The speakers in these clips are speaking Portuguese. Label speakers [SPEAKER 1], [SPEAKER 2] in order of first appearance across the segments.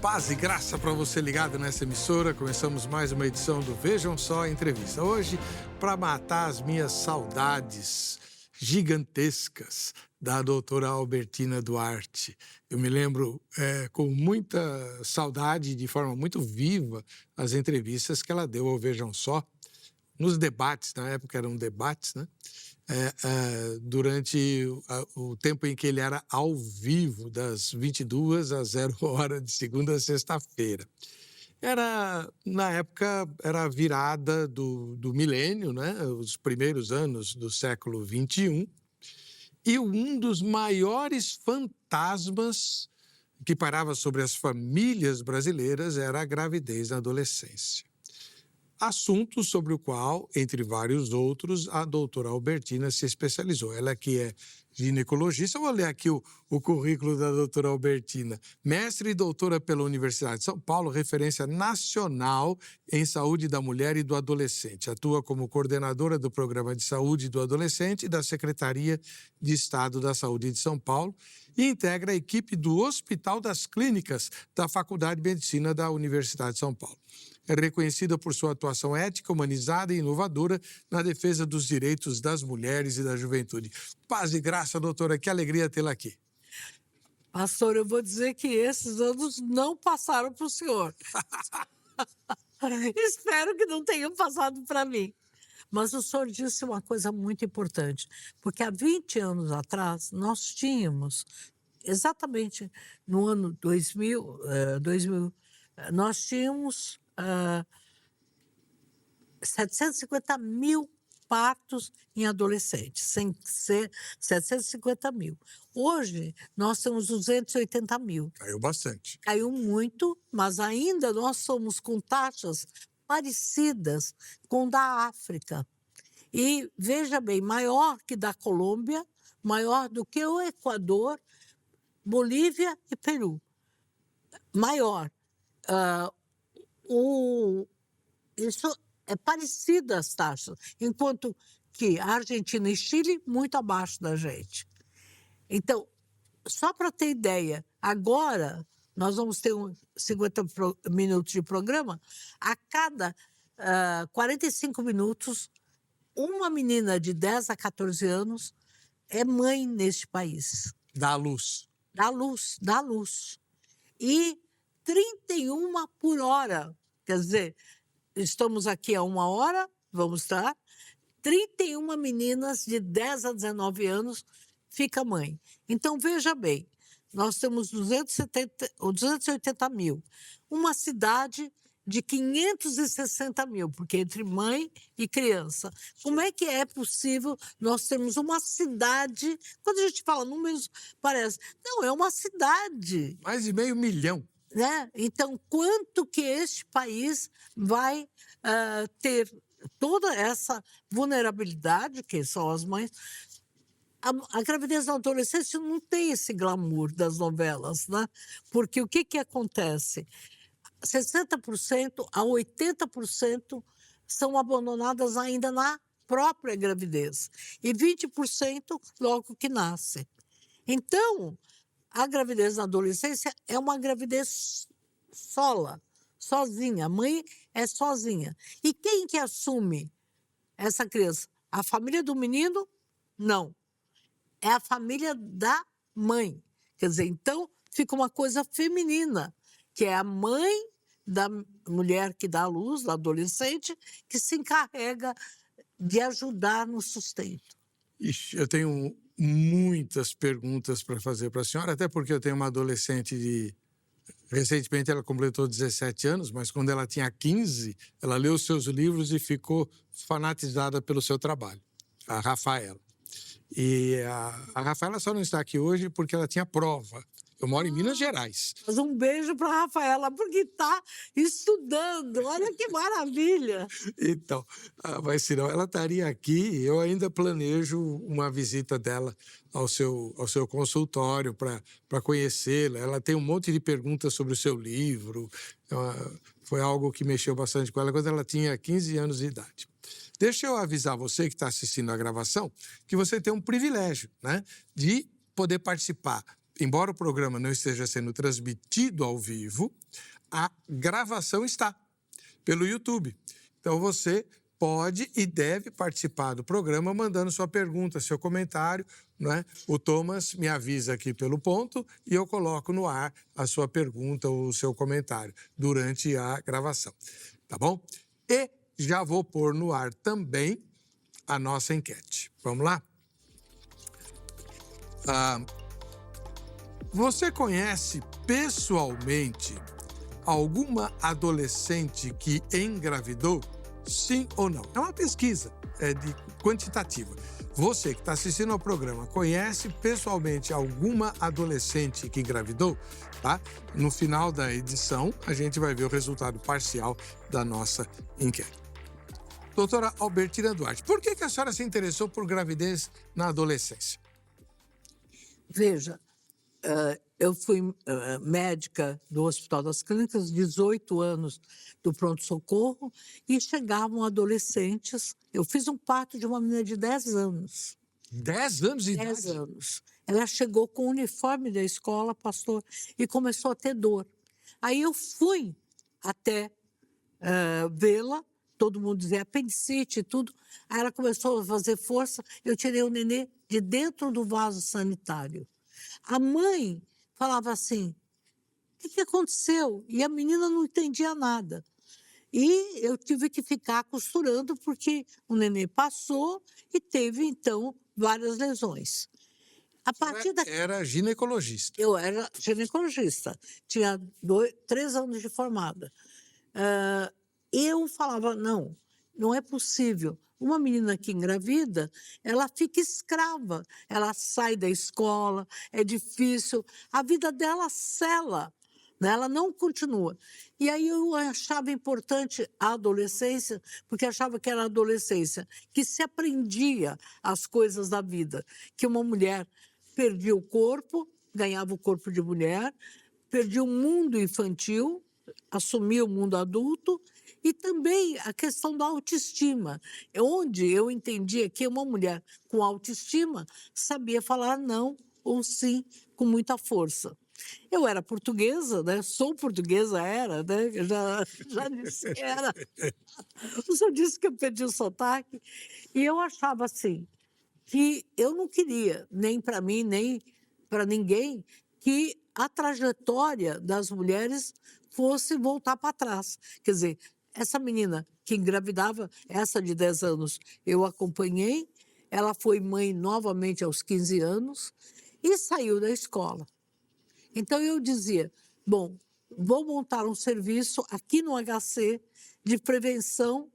[SPEAKER 1] Paz e graça para você ligado nessa emissora. Começamos mais uma edição do Vejam Só Entrevista. Hoje, para matar as minhas saudades gigantescas da doutora Albertina Duarte. Eu me lembro com muita saudade, de forma muito viva, as entrevistas que ela deu ao Vejam Só, nos debates, na época eram debates, né? Durante o tempo em que ele era ao vivo, das 22 às 00h, de segunda a sexta-feira. Na época, era a virada do milênio, né? Os primeiros anos do século XXI, e um dos maiores fantasmas que parava sobre as famílias brasileiras era a gravidez na adolescência. Assunto sobre o qual, entre vários outros, a doutora Albertina se especializou. Ela que é ginecologista. Eu vou ler aqui o currículo da doutora Albertina. Mestre e doutora pela Universidade de São Paulo, referência nacional em saúde da mulher e do adolescente. Atua como coordenadora do Programa de Saúde do Adolescente e da Secretaria de Estado da Saúde de São Paulo e integra a equipe do Hospital das Clínicas da Faculdade de Medicina da Universidade de São Paulo. É reconhecida por sua atuação ética, humanizada e inovadora na defesa dos direitos das mulheres e da juventude. Paz e graça, doutora, que alegria tê-la aqui.
[SPEAKER 2] Pastor, eu vou dizer que esses anos não passaram para o senhor. Espero que não tenham passado para mim. Mas o senhor disse uma coisa muito importante, porque há 20 anos atrás nós tínhamos, exatamente no ano 2000, nós tínhamos 750 mil partos em adolescentes, sem ser 750 mil. Hoje, nós temos 280 mil.
[SPEAKER 1] Caiu bastante.
[SPEAKER 2] Caiu muito, mas ainda nós somos com taxas parecidas com da África. E, veja bem, maior que da Colômbia, maior do que o Equador, Bolívia e Peru. Maior. Isso é parecido as taxas, enquanto que a Argentina e Chile muito abaixo da gente. Então, só para ter ideia, agora nós vamos ter 50 minutos de programa, a cada 45 minutos, uma menina de 10 a 14 anos é mãe neste país.
[SPEAKER 1] Dá à luz.
[SPEAKER 2] Dá luz. E 31 por hora. Quer dizer, estamos aqui há 1 hora, vamos estar. 31 meninas de 10 a 19 anos fica mãe. Então, veja bem, nós temos 280 mil. Uma cidade de 560 mil, porque entre mãe e criança. Como é que é possível nós termos uma cidade... Quando a gente fala números, parece... Não, é uma cidade.
[SPEAKER 1] Mais de 500 mil.
[SPEAKER 2] Né? Então, quanto que este país vai ter toda essa vulnerabilidade, que são as mães? A gravidez na adolescência não tem esse glamour das novelas, né? Porque o que acontece? 60% a 80% são abandonadas ainda na própria gravidez e 20% logo que nasce. Então, a gravidez na adolescência é uma gravidez sozinha. A mãe é sozinha. E quem que assume essa criança? A família do menino? Não. É a família da mãe. Quer dizer, então fica uma coisa feminina, que é a mãe da mulher que dá à luz, da adolescente, que se encarrega de ajudar no sustento.
[SPEAKER 1] Ixi, eu tenho muitas perguntas para fazer para a senhora, até porque eu tenho uma adolescente recentemente ela completou 17 anos, mas quando ela tinha 15, ela leu os seus livros e ficou fanatizada pelo seu trabalho, a Rafaela. E a Rafaela só não está aqui hoje porque ela tinha prova. Eu moro em Minas Gerais.
[SPEAKER 2] Mas um beijo para a Rafaela, porque está estudando. Olha que maravilha!
[SPEAKER 1] Então, mas senão ela estaria aqui. Eu ainda planejo uma visita dela ao seu consultório para conhecê-la. Ela tem um monte de perguntas sobre o seu livro. Foi algo que mexeu bastante com ela quando ela tinha 15 anos de idade. Deixa eu avisar você que está assistindo a gravação que você tem um privilégio, né, de poder participar embora o programa não esteja sendo transmitido ao vivo, a gravação está pelo YouTube. Então, você pode e deve participar do programa mandando sua pergunta, seu comentário, não é? O Thomas me avisa aqui pelo ponto e eu coloco no ar a sua pergunta ou o seu comentário durante a gravação, tá bom? E já vou pôr no ar também a nossa enquete. Vamos lá? Você conhece pessoalmente alguma adolescente que engravidou? Sim ou não? É uma pesquisa quantitativa. Você que está assistindo ao programa, conhece pessoalmente alguma adolescente que engravidou? Tá? No final da edição, a gente vai ver o resultado parcial da nossa enquete. Doutora Albertina Duarte, por que a senhora se interessou por gravidez na adolescência?
[SPEAKER 2] Veja, eu fui médica do Hospital das Clínicas, 18 anos do pronto-socorro, e chegavam adolescentes. Eu fiz um parto de uma menina de 10 anos.
[SPEAKER 1] 10 anos de
[SPEAKER 2] 10
[SPEAKER 1] idade?
[SPEAKER 2] anos. Ela chegou com o uniforme da escola, pastor, e começou a ter dor. Aí eu fui até vê-la, todo mundo dizia apendicite e tudo. Aí ela começou a fazer força, eu tirei o nenê de dentro do vaso sanitário. A mãe falava assim, o que aconteceu? E a menina não entendia nada. E eu tive que ficar costurando, porque o nenê passou e teve, então, várias lesões. A partir da...
[SPEAKER 1] Era ginecologista.
[SPEAKER 2] Eu era ginecologista, tinha 3 anos de formada. Eu falava, não é possível. Uma menina que engravida, ela fica escrava. Ela sai da escola, é difícil. A vida dela sela, né? Ela não continua. E aí eu achava importante a adolescência, porque achava que era a adolescência que se aprendia as coisas da vida. Que uma mulher perdia o corpo, ganhava o corpo de mulher, perdia o mundo infantil, assumia o mundo adulto, e também a questão da autoestima, onde eu entendia que uma mulher com autoestima sabia falar não ou sim com muita força. Eu era portuguesa, né? Sou portuguesa, né? Já disse que era. O senhor disse que eu perdi o sotaque. E eu achava assim, que eu não queria, nem para mim, nem para ninguém, que a trajetória das mulheres fosse voltar para trás. Quer dizer, essa menina que engravidava, essa de 10 anos, eu acompanhei, ela foi mãe novamente aos 15 anos e saiu da escola. Então eu dizia, bom, vou montar um serviço aqui no HC de prevenção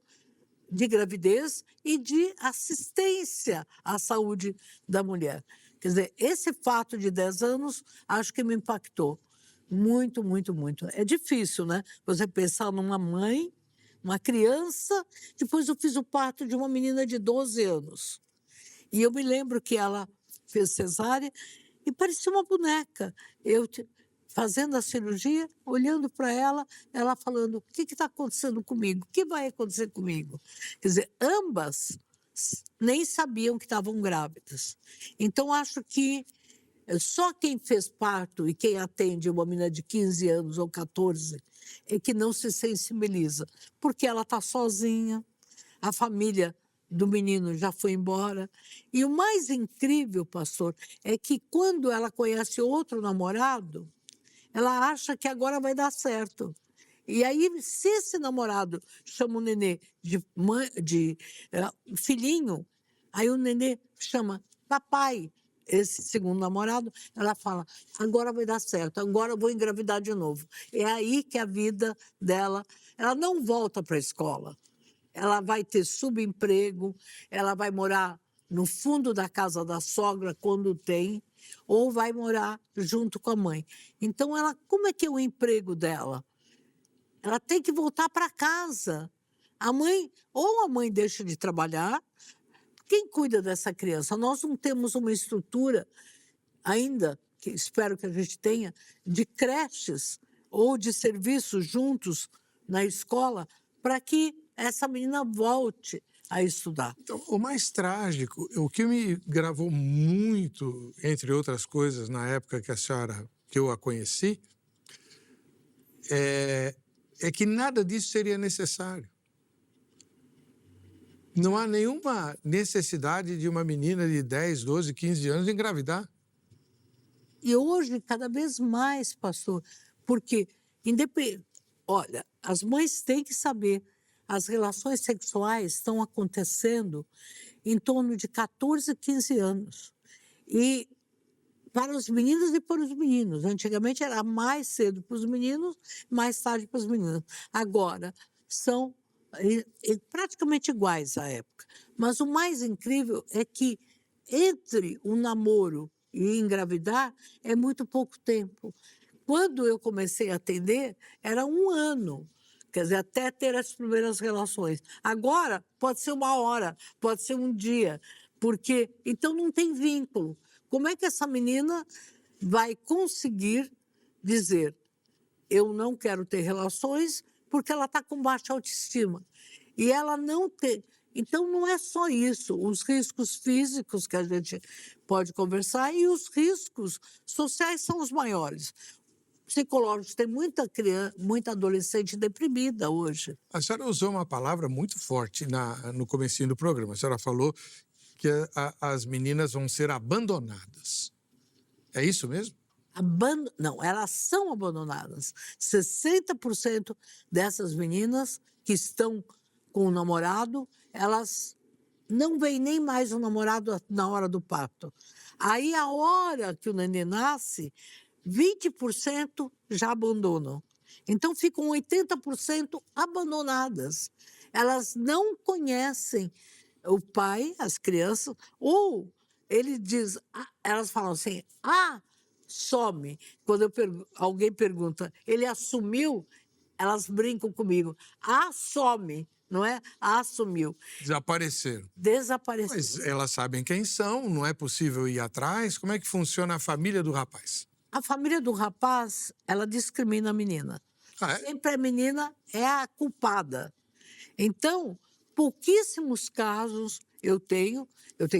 [SPEAKER 2] de gravidez e de assistência à saúde da mulher. Quer dizer, esse fato de 10 anos, acho que me impactou muito, muito, muito. É difícil, né? Você pensar numa mãe, uma criança, depois eu fiz o parto de uma menina de 12 anos. E eu me lembro que ela fez cesárea e parecia uma boneca. Eu fazendo a cirurgia, olhando para ela, ela falando, o que está acontecendo comigo? O que vai acontecer comigo? Quer dizer, ambas nem sabiam que estavam grávidas. Então, acho que só quem fez parto e quem atende uma menina de 15 anos ou 14 é que não se sensibiliza, porque ela está sozinha, a família do menino já foi embora. E o mais incrível, pastor, é que quando ela conhece outro namorado, ela acha que agora vai dar certo. E aí, se esse namorado chama o nenê de filhinho, aí o nenê chama papai, esse segundo namorado, ela fala, agora vai dar certo, agora eu vou engravidar de novo. É aí que a vida dela, ela não volta para a escola. Ela vai ter subemprego, ela vai morar no fundo da casa da sogra quando tem, ou vai morar junto com a mãe. Então, ela, como é que é o emprego dela? Ela tem que voltar para casa. A mãe, ou a mãe deixa de trabalhar, quem cuida dessa criança? Nós não temos uma estrutura ainda, que espero que a gente tenha, de creches ou de serviços juntos na escola, para que essa menina volte a estudar.
[SPEAKER 1] Então, o mais trágico, o que me gravou muito, entre outras coisas, na época que eu a conheci, é que nada disso seria necessário. Não há nenhuma necessidade de uma menina de 10, 12, 15 anos engravidar.
[SPEAKER 2] E hoje, cada vez mais, pastor, porque, olha, as mães têm que saber, as relações sexuais estão acontecendo em torno de 14, 15 anos. E para os meninos e para os meninos. Antigamente era mais cedo para os meninos, mais tarde para as meninas. Agora, são praticamente iguais à época. Mas o mais incrível é que entre um namoro e engravidar é muito pouco tempo. Quando eu comecei a atender, era 1 ano. Quer dizer, até ter as primeiras relações. Agora, pode ser 1 hora, pode ser 1 dia, porque então não tem vínculo. Como é que essa menina vai conseguir dizer eu não quero ter relações porque ela está com baixa autoestima? E ela não tem. Então, não é só isso. Os riscos físicos que a gente pode conversar e os riscos sociais são os maiores. Psicológicos, tem muita criança, muita adolescente deprimida hoje.
[SPEAKER 1] A senhora usou uma palavra muito forte no comecinho do programa. A senhora falou que as meninas vão ser abandonadas. É isso mesmo?
[SPEAKER 2] Não, elas são abandonadas. 60% dessas meninas que estão com o namorado, elas não veem nem mais o namorado na hora do parto. Aí, a hora que o neném nasce, 20% já abandonam. Então, ficam 80% abandonadas. Elas não conhecem o pai, as crianças, ou ele diz, elas falam assim, some. Quando alguém pergunta, ele assumiu, elas brincam comigo, some, não é? Assumiu.
[SPEAKER 1] Desapareceram.
[SPEAKER 2] Desapareceu.
[SPEAKER 1] Mas elas sabem quem são, não é possível ir atrás? Como é que funciona a família do rapaz?
[SPEAKER 2] A família do rapaz, ela discrimina a menina.
[SPEAKER 1] Ah, é?
[SPEAKER 2] Sempre a menina é a culpada. Então, pouquíssimos casos eu tenho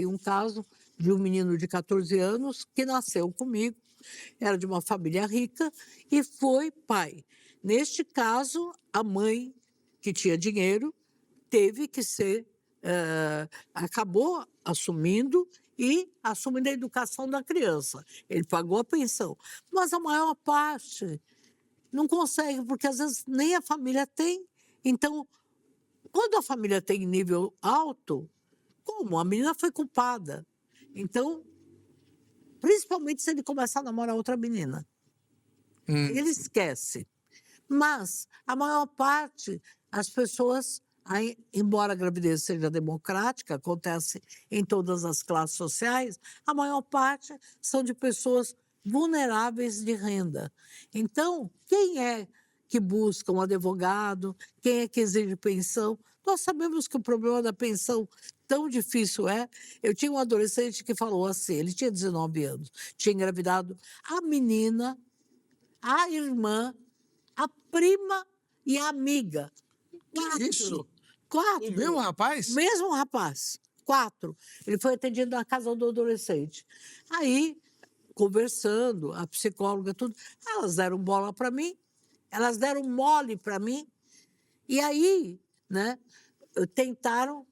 [SPEAKER 2] um caso de um menino de 14 anos que nasceu comigo, era de uma família rica e foi pai. Neste caso, a mãe, que tinha dinheiro, teve que ser, acabou assumindo a educação da criança. Ele pagou a pensão. Mas a maior parte não consegue, porque às vezes nem a família tem. Então, quando a família tem nível alto, como? A menina foi culpada. Então, principalmente se ele começar a namorar outra menina. Ele esquece. Mas, a maior parte, as pessoas, embora a gravidez seja democrática, acontece em todas as classes sociais, a maior parte são de pessoas vulneráveis de renda. Então, quem é que busca um advogado? Quem é que exige pensão? Nós sabemos que o problema da pensão tão difícil é. Eu tinha um adolescente que falou assim, ele tinha 19 anos, tinha engravidado a menina, a irmã, a prima e a amiga. 4.
[SPEAKER 1] Isso?
[SPEAKER 2] 4.
[SPEAKER 1] O mesmo rapaz?
[SPEAKER 2] Mesmo rapaz. 4. Ele foi atendido na casa do adolescente. Aí, conversando, a psicóloga, tudo, elas deram bola para mim, elas deram mole para mim, e aí, né, tentaram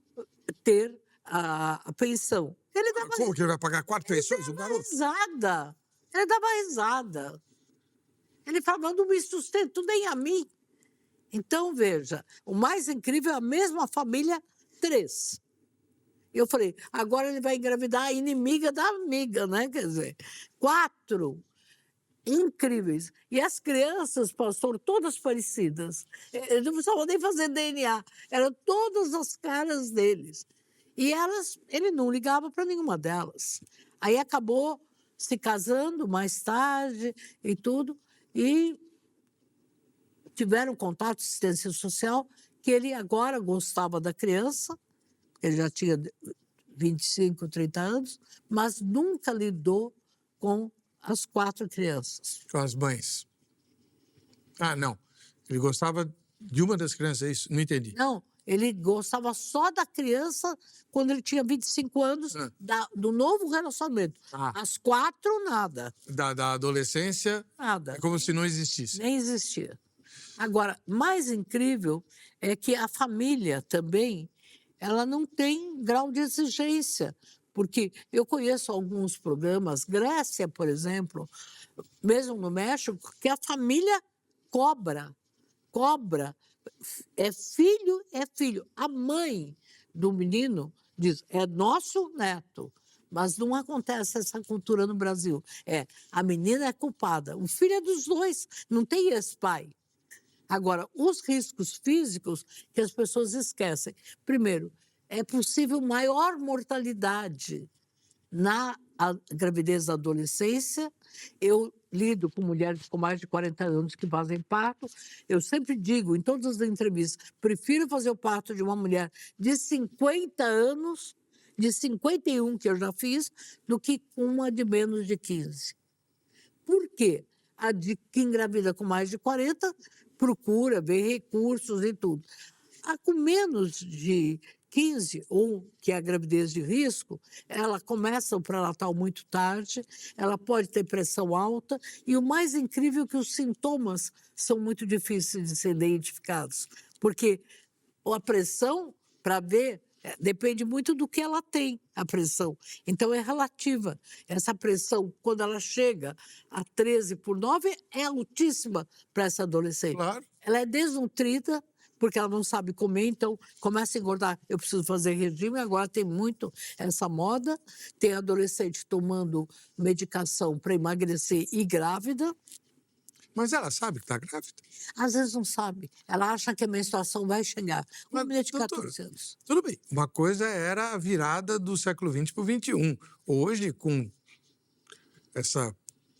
[SPEAKER 2] ter a pensão. Ele dava
[SPEAKER 1] Como que ele vai pagar 4 pensões, o garoto?
[SPEAKER 2] risada. Ele dava risada. Ele falava, não me sustento nem a mim. Então, veja, o mais incrível é a mesma família, 3. Eu falei, agora ele vai engravidar a inimiga da amiga, né? Quer dizer, 4 incríveis. E as crianças, pastor, todas parecidas. Eu não precisava nem fazer DNA. Eram todas as caras deles. E ele não ligava para nenhuma delas. Aí acabou se casando mais tarde e tudo. E tiveram contato, assistência social, que ele agora gostava da criança, ele já tinha 25, 30 anos, mas nunca lidou com as 4 crianças.
[SPEAKER 1] Com as mães. Ah, não. Ele gostava de uma das crianças, é isso? Não entendi.
[SPEAKER 2] Não, ele gostava só da criança quando ele tinha 25 anos, do novo relacionamento.
[SPEAKER 1] Ah.
[SPEAKER 2] Às 4, nada.
[SPEAKER 1] Da adolescência,
[SPEAKER 2] Nada.
[SPEAKER 1] é como se não existisse.
[SPEAKER 2] Nem existia. Agora, mais incrível é que a família também, ela não tem grau de exigência, porque eu conheço alguns programas, Grécia, por exemplo, mesmo no México, que a família cobra. É filho, é filho. A mãe do menino diz, é nosso neto. Mas não acontece essa cultura no Brasil. A menina é culpada. O filho é dos dois, não tem esse pai. Agora, os riscos físicos que as pessoas esquecem. Primeiro, é possível maior mortalidade na gravidez da adolescência. Eu lido com mulheres com mais de 40 anos que fazem parto. Eu sempre digo, em todas as entrevistas, prefiro fazer o parto de uma mulher de 50 anos, de 51 que eu já fiz, do que uma de menos de 15. Por quê? A que engravida com mais de 40 procura ver recursos e tudo. A com menos de 15, ou que é a gravidez de risco, ela começa o pré-natal muito tarde, ela pode ter pressão alta, e o mais incrível é que os sintomas são muito difíceis de ser identificados, porque a pressão, para ver, depende muito do que ela tem, a pressão. Então, é relativa. Essa pressão, quando ela chega a 13/9, é altíssima para essa adolescente.
[SPEAKER 1] Claro.
[SPEAKER 2] Ela é desnutrida, porque ela não sabe comer, então começa a engordar. Eu preciso fazer regime, agora tem muito essa moda. Tem adolescente tomando medicação para emagrecer e grávida.
[SPEAKER 1] Mas ela sabe que está grávida?
[SPEAKER 2] Às vezes não sabe. Ela acha que a menstruação vai chegar. Uma
[SPEAKER 1] Mas,
[SPEAKER 2] menina de
[SPEAKER 1] doutora,
[SPEAKER 2] 14 anos.
[SPEAKER 1] Tudo bem. Uma coisa era a virada do século XX para o XXI. Hoje, com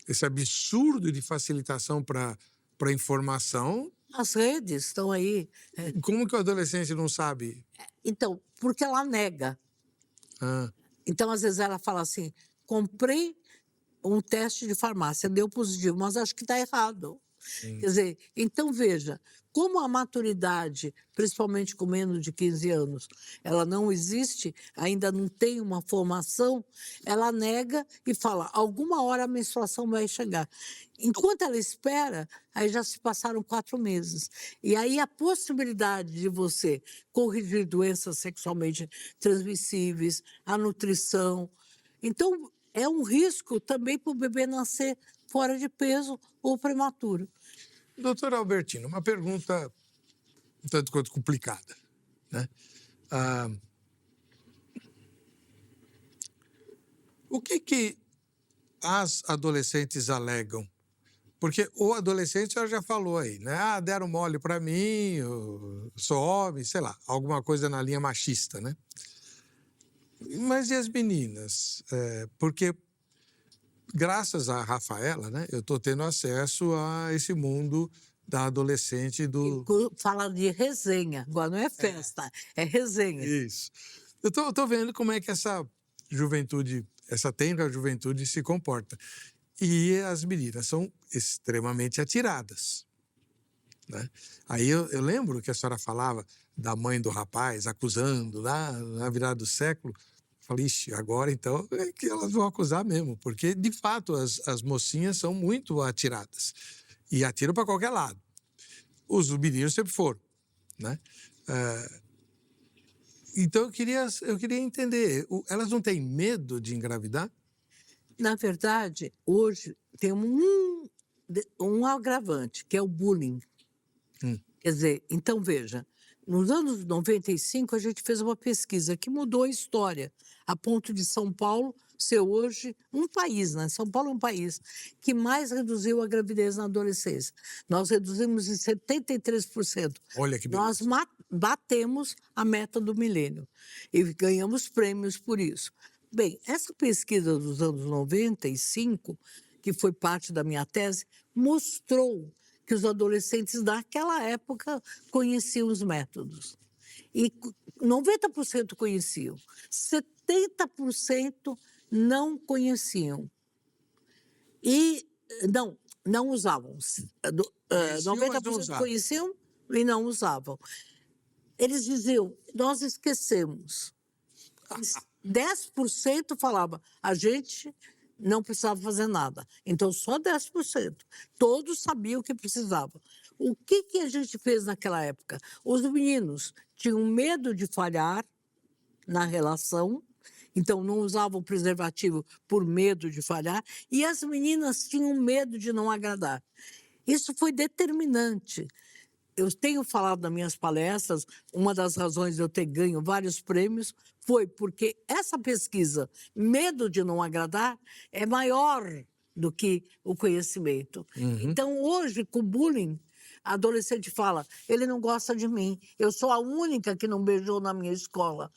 [SPEAKER 1] esse absurdo de facilitação para a informação,
[SPEAKER 2] As redes estão aí.
[SPEAKER 1] como que o adolescente não sabe?
[SPEAKER 2] Então, porque ela nega.
[SPEAKER 1] Ah,
[SPEAKER 2] Então, às vezes, ela fala assim: comprei um teste de farmácia, deu positivo, mas acho que está errado. Quer dizer, então veja, como a maturidade, principalmente com menos de 15 anos, ela não existe, ainda não tem uma formação, ela nega e fala, alguma hora a menstruação vai chegar. Enquanto ela espera, aí já se passaram 4 meses. E aí a possibilidade de você corrigir doenças sexualmente transmissíveis, a nutrição. Então, é um risco também para o bebê nascer fora de peso ou prematuro.
[SPEAKER 1] doutor Albertino, uma pergunta um tanto quanto complicada, né? O que as adolescentes alegam? Porque o adolescente, ela já falou aí, né? Ah, deram mole para mim, eu sou homem, sei lá, alguma coisa na linha machista, né? Mas e as meninas? Porque, graças a Rafaela, né, eu estou tendo acesso a esse mundo da adolescente do...
[SPEAKER 2] Fala de resenha, agora não é festa, é resenha.
[SPEAKER 1] Isso. Eu tô vendo como é que essa juventude, essa tenra juventude se comporta. E as meninas são extremamente atiradas, né? Aí eu lembro que a senhora falava da mãe do rapaz acusando lá na virada do século. Falei, ixi, agora então é que elas vão acusar mesmo, porque de fato as mocinhas são muito atiradas e atiram para qualquer lado. Os meninos sempre foram, né? Então eu queria entender, elas não têm medo de engravidar?
[SPEAKER 2] Na verdade, hoje tem um agravante, que é o bullying. Quer dizer, então veja, nos anos 95 a gente fez uma pesquisa que mudou a história, a ponto de São Paulo ser hoje um país, né? São Paulo é um país que mais reduziu a gravidez na adolescência. Nós reduzimos em 73%.
[SPEAKER 1] Olha que beleza.
[SPEAKER 2] Nós batemos a meta do milênio e ganhamos prêmios por isso. Bem, essa pesquisa dos anos 95, que foi parte da minha tese, mostrou que os adolescentes daquela época conheciam os métodos. E 90% conheciam, 70% não conheciam. E não usavam.
[SPEAKER 1] Conheciam, mas não
[SPEAKER 2] 90%
[SPEAKER 1] usavam.
[SPEAKER 2] conheciam e não usavam. eles diziam, nós esquecemos. 10% falava, a gente não precisava fazer nada. Então, só 10%. Todos sabiam o que precisavam. O que, que a gente fez naquela época? Os meninos tinham medo de falhar na relação, então não usavam preservativo por medo de falhar, e as meninas tinham medo de não agradar. Isso foi determinante. Eu tenho falado nas minhas palestras, uma das razões de eu ter ganho vários prêmios foi porque essa pesquisa, medo de não agradar, é maior do que o conhecimento. Então, hoje, com o bullying, a adolescente fala, ele não gosta de mim, eu sou a única que não beijou na minha escola,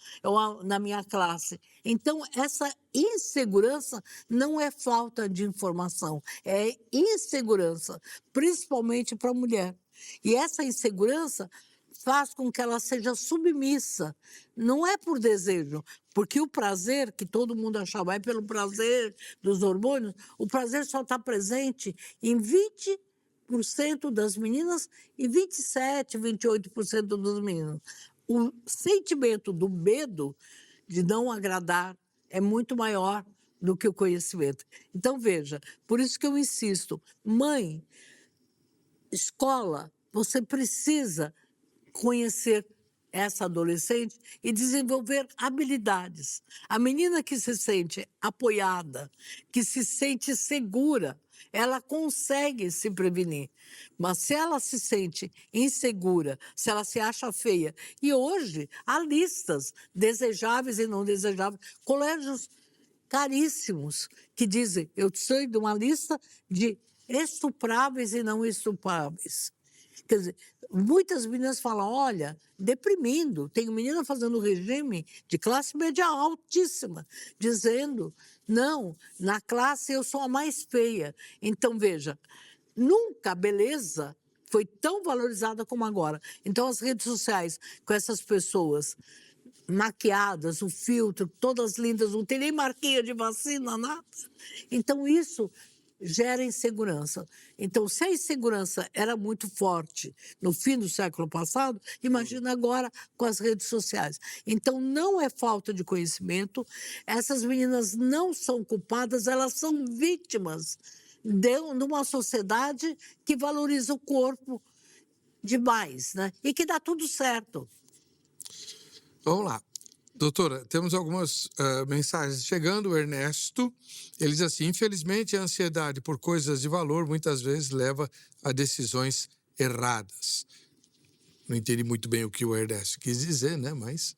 [SPEAKER 2] na minha classe. Então, essa insegurança não é falta de informação, é insegurança, principalmente para a mulher. E essa insegurança faz com que ela seja submissa. Não é por desejo, porque o prazer, que todo mundo achava, é pelo prazer dos hormônios, o prazer só está presente em 20% das meninas e 27%, 28% dos meninos. O sentimento do medo de não agradar é muito maior do que o conhecimento. Então, veja, por isso que eu insisto, mãe, escola, você precisa conhecer essa adolescente e desenvolver habilidades. A menina que se sente apoiada, que se sente segura, ela consegue se prevenir. Mas se ela se sente insegura, se ela se acha feia, e hoje há listas desejáveis e não desejáveis, colégios caríssimos que dizem, eu sei de uma lista de estupráveis e não estupráveis. Quer dizer, muitas meninas falam, olha, deprimindo, tem menina fazendo regime de classe média altíssima, dizendo, não, na classe eu sou a mais feia. Então, veja, nunca a beleza foi tão valorizada como agora. Então, as redes sociais, com essas pessoas maquiadas, o filtro, todas lindas, não tem nem marquinha de vacina, nada. Então, isso gera insegurança. Então, se a insegurança era muito forte no fim do século passado, imagina agora com as redes sociais. Então, não é falta de conhecimento, essas meninas não são culpadas, elas são vítimas de uma sociedade que valoriza o corpo demais, né? E que dá tudo certo.
[SPEAKER 1] Vamos lá. Doutora, temos algumas mensagens chegando. O Ernesto, ele diz assim, infelizmente a ansiedade por coisas de valor muitas vezes leva a decisões erradas. Não entendi muito bem o que o Ernesto quis dizer, né? Mas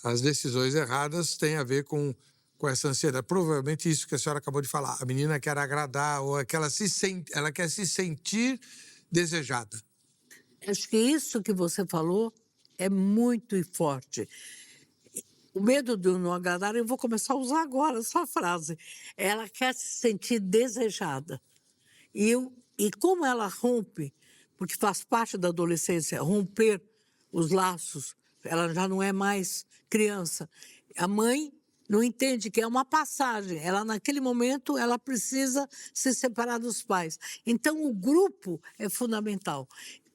[SPEAKER 1] as decisões erradas têm a ver com essa ansiedade. Provavelmente isso que a senhora acabou de falar. A menina quer agradar ou é que ela quer se sentir desejada.
[SPEAKER 2] Acho que isso que você falou é muito forte. O medo de não agradar, eu vou começar a usar agora essa frase. Ela quer se sentir desejada. E como ela rompe, porque faz parte da adolescência, romper os laços, ela já não é mais criança. A mãe não entende que é uma passagem. Ela, naquele momento, ela precisa se separar dos pais. Então, o grupo é fundamental.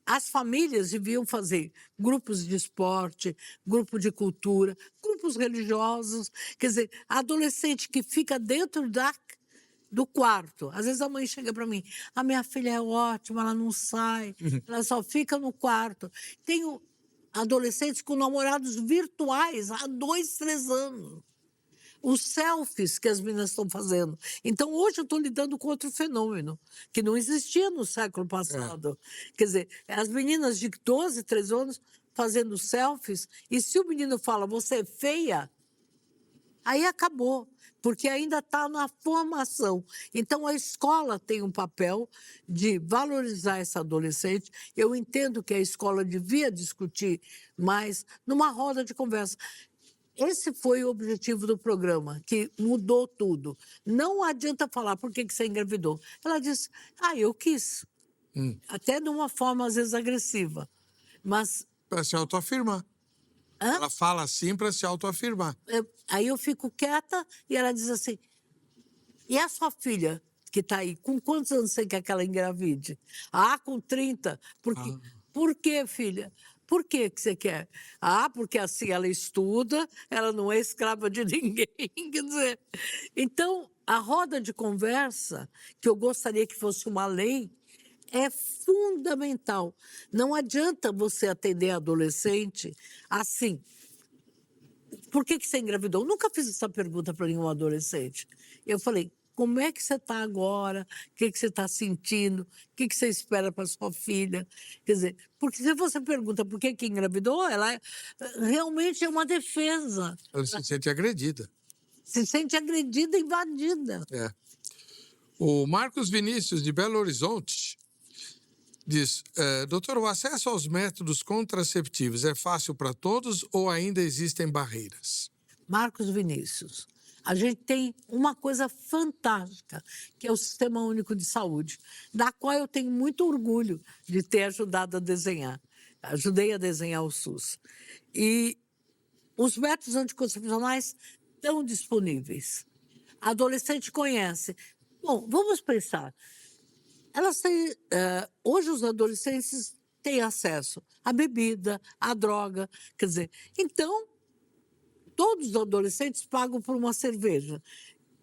[SPEAKER 2] As famílias deviam fazer grupos de esporte, grupo de cultura, grupos religiosos. Quer dizer, a adolescente que fica dentro do quarto. Às vezes a mãe chega para mim, a minha filha é ótima, ela não sai, ela só fica no quarto. Tenho adolescentes com namorados virtuais há 2, 3 anos. Os selfies que as meninas estão fazendo. Então, hoje eu estou lidando com outro fenômeno, que não existia no século passado. Quer dizer, as meninas de 12, 13 anos fazendo selfies, e se o menino fala, você é feia, aí acabou, porque ainda está na formação. Então, a escola tem um papel de valorizar essa adolescente. Eu entendo que a escola devia discutir mais numa roda de conversa. Esse foi o objetivo do programa, que mudou tudo. Não adianta falar por que você engravidou. Ela disse, eu quis. Até de uma forma, às vezes, agressiva. Mas...
[SPEAKER 1] Para se autoafirmar.
[SPEAKER 2] Hã?
[SPEAKER 1] Ela fala assim para se autoafirmar.
[SPEAKER 2] Aí eu fico quieta e ela diz assim, e a sua filha que está aí, com quantos anos você quer que ela engravide? Com 30. Por quê, filha? Por que você quer? Ah, porque assim ela estuda, ela não é escrava de ninguém. Quer dizer, então, a roda de conversa, que eu gostaria que fosse uma lei, é fundamental. Não adianta você atender adolescente assim. Por que você engravidou? Eu nunca fiz essa pergunta para nenhum adolescente. Eu falei, como é que você está agora? O que você está sentindo? O que você espera para sua filha? Quer dizer, porque se você pergunta por que engravidou, ela realmente é uma defesa.
[SPEAKER 1] Ela se sente agredida.
[SPEAKER 2] Se sente agredida, invadida.
[SPEAKER 1] É. O Marcos Vinícius, de Belo Horizonte, diz, doutor, o acesso aos métodos contraceptivos é fácil para todos ou ainda existem barreiras?
[SPEAKER 2] Marcos Vinícius, a gente tem uma coisa fantástica, que é o Sistema Único de Saúde, da qual eu tenho muito orgulho de ter ajudado a desenhar. Ajudei a desenhar o SUS. E os métodos anticoncepcionais estão disponíveis. A adolescente conhece. Bom, vamos pensar. Elas têm, hoje os adolescentes têm acesso à bebida, à droga, quer dizer, então todos os adolescentes pagam por uma cerveja.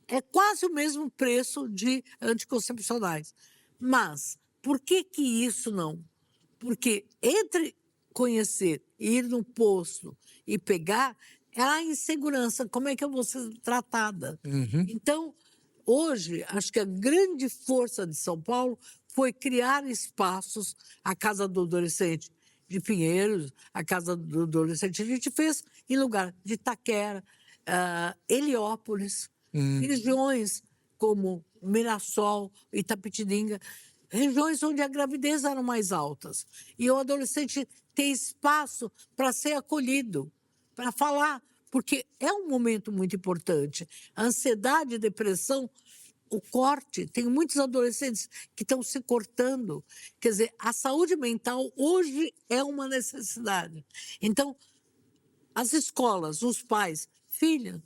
[SPEAKER 2] É quase o mesmo preço de anticoncepcionais. Mas por que isso não? Porque entre conhecer, ir no posto e pegar, é a insegurança. Como é que eu vou ser tratada? Então, hoje, acho que a grande força de São Paulo foi criar espaços, a Casa do Adolescente de Pinheiros, a Casa do Adolescente, a gente fez em lugar de Itaquera, Heliópolis, regiões como Mirassol, Itapetininga, regiões onde a gravidez eram mais altas. E o adolescente tem espaço para ser acolhido, para falar, porque é um momento muito importante. A ansiedade e depressão, o corte, tem muitos adolescentes que estão se cortando. Quer dizer, a saúde mental hoje é uma necessidade. Então, as escolas, os pais, filha,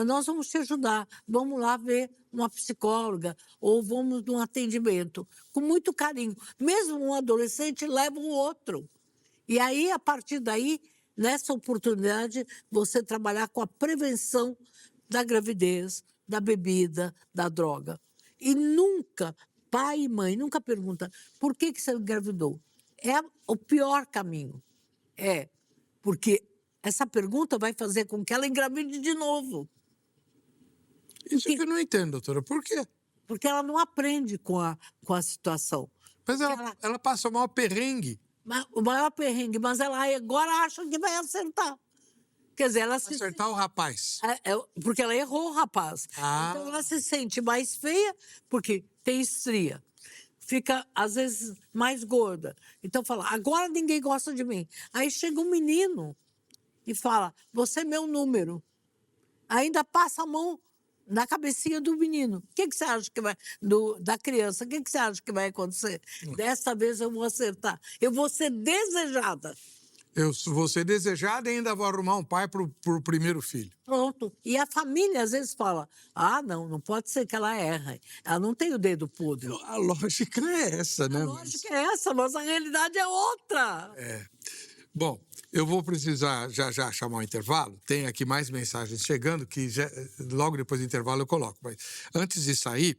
[SPEAKER 2] nós vamos te ajudar, vamos lá ver uma psicóloga ou vamos num atendimento, com muito carinho. Mesmo um adolescente leva o outro. E aí, a partir daí, nessa oportunidade, você trabalhar com a prevenção da gravidez, da bebida, da droga. E nunca, pai e mãe, nunca pergunta por que você engravidou. É o pior caminho. É, porque essa pergunta vai fazer com que ela engravide de novo.
[SPEAKER 1] Isso que eu não entendo, doutora. Por quê?
[SPEAKER 2] Porque ela não aprende com a situação.
[SPEAKER 1] Mas ela passa o maior perrengue.
[SPEAKER 2] O maior perrengue, mas ela agora acha que vai acertar. Quer dizer, ela se
[SPEAKER 1] Acertar o rapaz.
[SPEAKER 2] porque ela errou o rapaz.
[SPEAKER 1] Ah.
[SPEAKER 2] Então ela se sente mais feia porque tem estria. Fica, às vezes, mais gorda. Então fala, agora ninguém gosta de mim. Aí chega um menino e fala, você é meu número. Ainda passa a mão na cabecinha do menino. O que você acha que vai... da criança, o que você acha que vai acontecer? Desta vez eu vou acertar. Eu vou ser desejada.
[SPEAKER 1] Eu vou ser desejada e ainda vou arrumar um pai pro primeiro filho.
[SPEAKER 2] Pronto. E a família às vezes fala, não pode ser que ela erre. Ela não tem o dedo podre.
[SPEAKER 1] A lógica é essa, né?
[SPEAKER 2] A lógica é essa, mas a realidade é outra.
[SPEAKER 1] Bom, eu vou precisar já chamar um intervalo. Tem aqui mais mensagens chegando que logo depois do intervalo eu coloco. Mas antes de sair,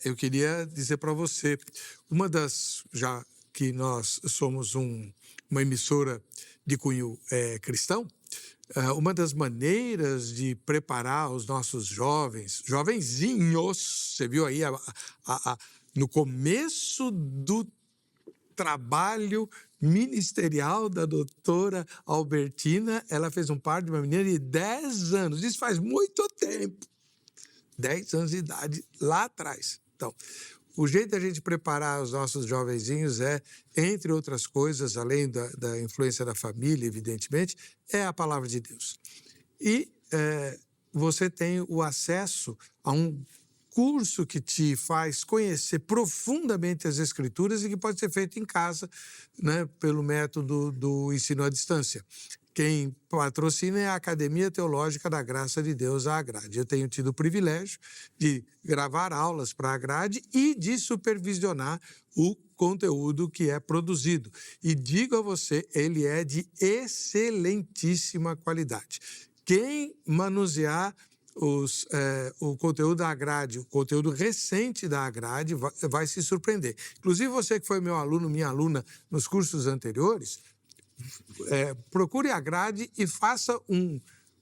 [SPEAKER 1] eu queria dizer para você, já que nós somos uma emissora de cunho cristão, uma das maneiras de preparar os nossos jovenzinhos, você viu aí, no começo do trabalho ministerial da doutora Albertina, ela fez um parto de uma menina de 10 anos, isso faz muito tempo, 10 anos de idade lá atrás. Então, o jeito da gente preparar os nossos jovenzinhos entre outras coisas, além da influência da família, evidentemente, é a palavra de Deus. E você tem o acesso a um curso que te faz conhecer profundamente as Escrituras e que pode ser feito em casa, né, pelo método do ensino à distância. quem patrocina é a Academia Teológica da Graça de Deus, a Agrade. Eu tenho tido o privilégio de gravar aulas para a Agrade e de supervisionar o conteúdo que é produzido. E digo a você, ele é de excelentíssima qualidade. Quem manusear o conteúdo da Agrade, o conteúdo recente da Agrade, vai se surpreender. Inclusive, você que foi meu aluno, minha aluna nos cursos anteriores, procure a Grade e faça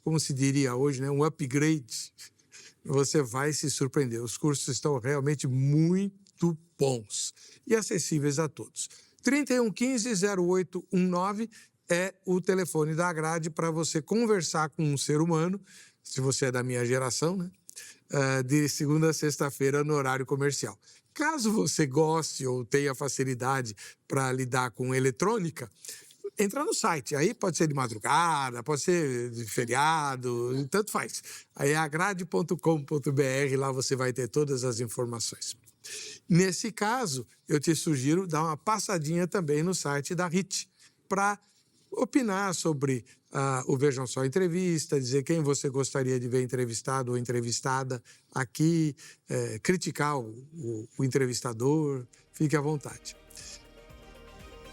[SPEAKER 1] como se diria hoje, né, um upgrade. Você vai se surpreender. Os cursos estão realmente muito bons e acessíveis a todos. 3115-0819 é o telefone da Grade para você conversar com um ser humano, se você é da minha geração, né? De segunda a sexta-feira no horário comercial. Caso você goste ou tenha facilidade para lidar com eletrônica, entra no site. Aí pode ser de madrugada, pode ser de feriado, tanto faz. Aí é agrade.com.br, lá você vai ter todas as informações. Nesse caso, eu te sugiro dar uma passadinha também no site da RIT para opinar sobre o Vejam Só Entrevista, dizer quem você gostaria de ver entrevistado ou entrevistada aqui, criticar o entrevistador, fique à vontade.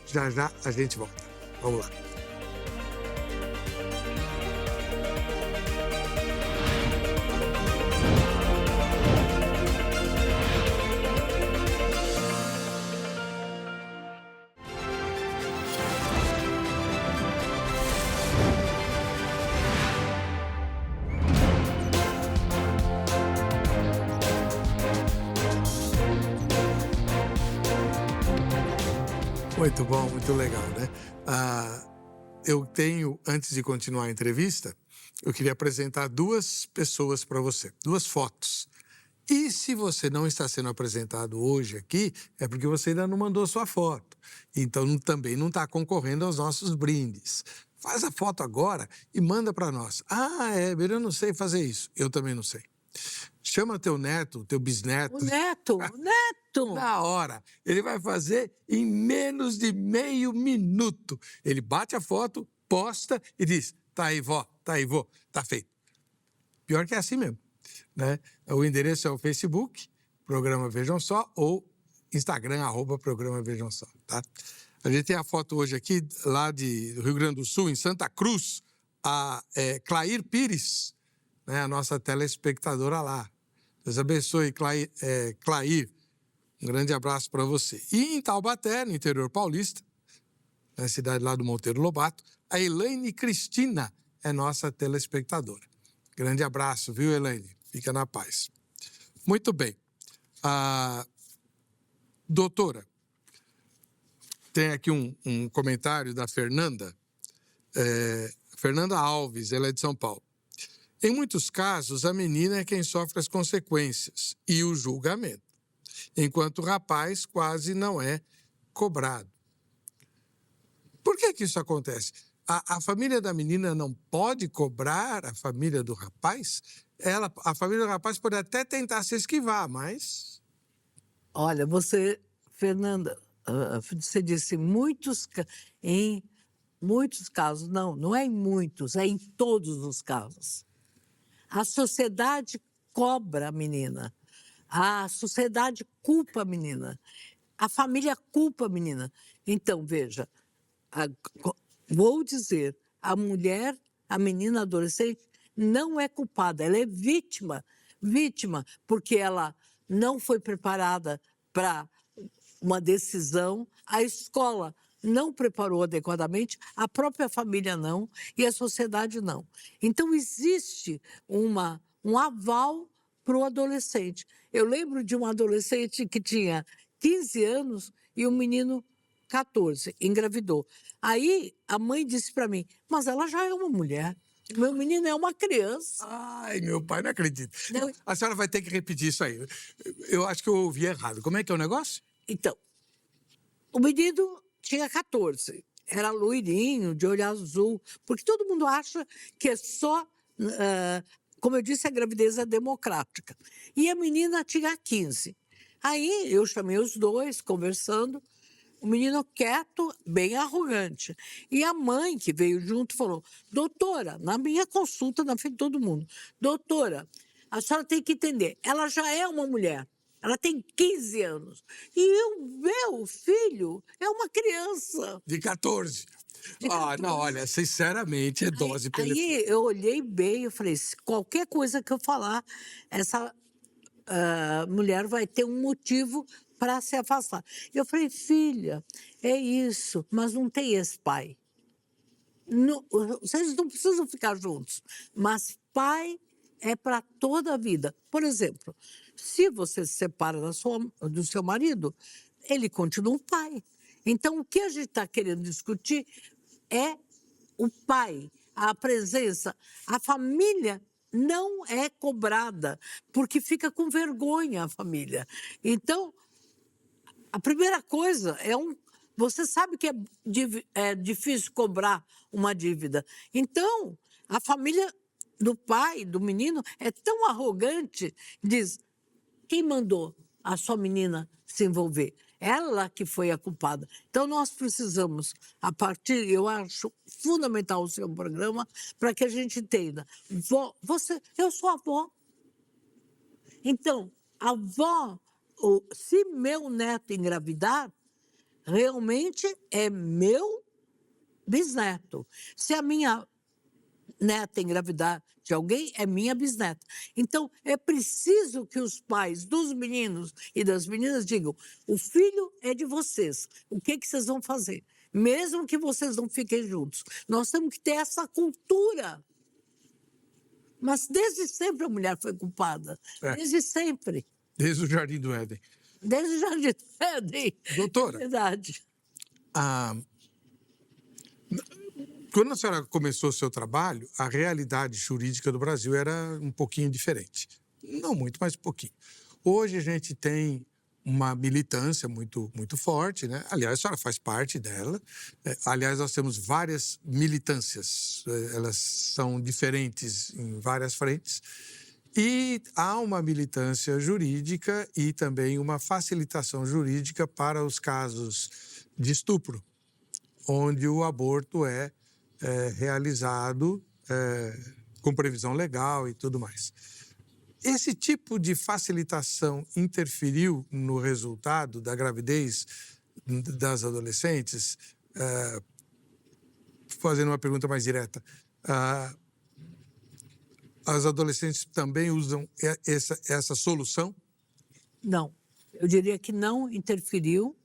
[SPEAKER 1] Já já a gente volta. Vamos lá. Muito bom, muito legal, né? Eu tenho, antes de continuar a entrevista, eu queria apresentar duas pessoas para você, duas fotos. E se você não está sendo apresentado hoje aqui, é porque você ainda não mandou sua foto. Então, também não está concorrendo aos nossos brindes. Faz a foto agora e manda para nós. Éber, eu não sei fazer isso. Eu também não sei. Chama teu neto, teu bisneto.
[SPEAKER 2] O neto.
[SPEAKER 1] Na hora. Ele vai fazer em menos de meio minuto. Ele bate a foto, posta e diz, tá aí, vó, tá aí, vô, tá feito. Pior que é assim mesmo, né? O endereço é o Facebook, Programa Vejam Só, ou Instagram, @Programa Vejam Só, tá? A gente tem a foto hoje aqui, lá do Rio Grande do Sul, em Santa Cruz, a Clair Pires, né, a nossa telespectadora lá. Deus abençoe, Clair. Um grande abraço para você. E em Taubaté, no interior paulista, na cidade lá do Monteiro Lobato, a Elaine Cristina é nossa telespectadora. Grande abraço, viu, Elaine? Fica na paz. Muito bem. Doutora, tem aqui um comentário da Fernanda. Fernanda Alves, ela é de São Paulo. Em muitos casos, a menina é quem sofre as consequências e o julgamento, enquanto o rapaz quase não é cobrado. Por que isso acontece? A família da menina não pode cobrar a família do rapaz? A família do rapaz pode até tentar se esquivar, mas...
[SPEAKER 2] Olha, Fernanda, você disse em muitos casos. Não é em muitos, é em todos os casos. A sociedade cobra a menina. A sociedade culpa a menina. A família culpa a menina. Então, veja, vou dizer, a mulher, a menina adolescente, não é culpada, ela é vítima. Vítima, porque ela não foi preparada para uma decisão, a escola não preparou adequadamente, a própria família não e a sociedade não. Então, existe um aval para o adolescente. Eu lembro de um adolescente que tinha 15 anos e um menino 14, engravidou. Aí a mãe disse para mim, mas ela já é uma mulher. Meu menino é uma criança.
[SPEAKER 1] Ai, meu pai, não acredito.
[SPEAKER 2] Não.
[SPEAKER 1] A senhora vai ter que repetir isso aí. Eu acho que eu ouvi errado. Como é que é o negócio?
[SPEAKER 2] Então, o menino tinha 14, era loirinho, de olho azul, porque todo mundo acha que é só, como eu disse, a gravidez é democrática. E a menina tinha 15. Aí eu chamei os dois, conversando, o menino quieto, bem arrogante. E a mãe que veio junto falou: doutora, na minha consulta, na frente de todo mundo, doutora, a senhora tem que entender, ela já é uma mulher. Ela tem 15 anos. E o meu filho é uma criança.
[SPEAKER 1] De 14.
[SPEAKER 2] De
[SPEAKER 1] Ah, não,
[SPEAKER 2] 14.
[SPEAKER 1] olha, sinceramente, é dose para elefante.
[SPEAKER 2] Aí eu olhei bem e falei: se qualquer coisa que eu falar, essa mulher vai ter um motivo para se afastar. Eu falei: filha, é isso, mas não tem esse pai. Vocês não precisam ficar juntos, mas pai é para toda a vida. Por exemplo, se você se separa do seu marido, ele continua um pai. Então, o que a gente está querendo discutir é o pai, a presença. A família não é cobrada, porque fica com vergonha a família. Então, a primeira coisa é você sabe que é difícil cobrar uma dívida. Então, a família do pai, do menino, é tão arrogante, diz: quem mandou a sua menina se envolver? Ela que foi a culpada. Então, nós precisamos, eu acho fundamental o seu programa para que a gente entenda. Eu sou avó. Então, avó, se meu neto engravidar, realmente é meu bisneto. Se a minha neta engravidar de alguém, é minha bisneta. Então, é preciso que os pais dos meninos e das meninas digam: o filho é de vocês, o que vocês vão fazer? Mesmo que vocês não fiquem juntos. Nós temos que ter essa cultura. Mas desde sempre a mulher foi culpada. Desde sempre.
[SPEAKER 1] Desde o Jardim do Éden.
[SPEAKER 2] Desde o Jardim do Éden.
[SPEAKER 1] Doutora.
[SPEAKER 2] É verdade.
[SPEAKER 1] Quando a senhora começou o seu trabalho, a realidade jurídica do Brasil era um pouquinho diferente. Não muito, mas um pouquinho. Hoje a gente tem uma militância muito, muito forte, né? Aliás, a senhora faz parte dela. Aliás, nós temos várias militâncias, elas são diferentes em várias frentes. E há uma militância jurídica e também uma facilitação jurídica para os casos de estupro, onde o aborto é realizado com previsão legal e tudo mais. Esse tipo de facilitação interferiu no resultado da gravidez das adolescentes? Fazendo uma pergunta mais direta, as adolescentes também usam essa solução?
[SPEAKER 2] Não, eu diria que não interferiu,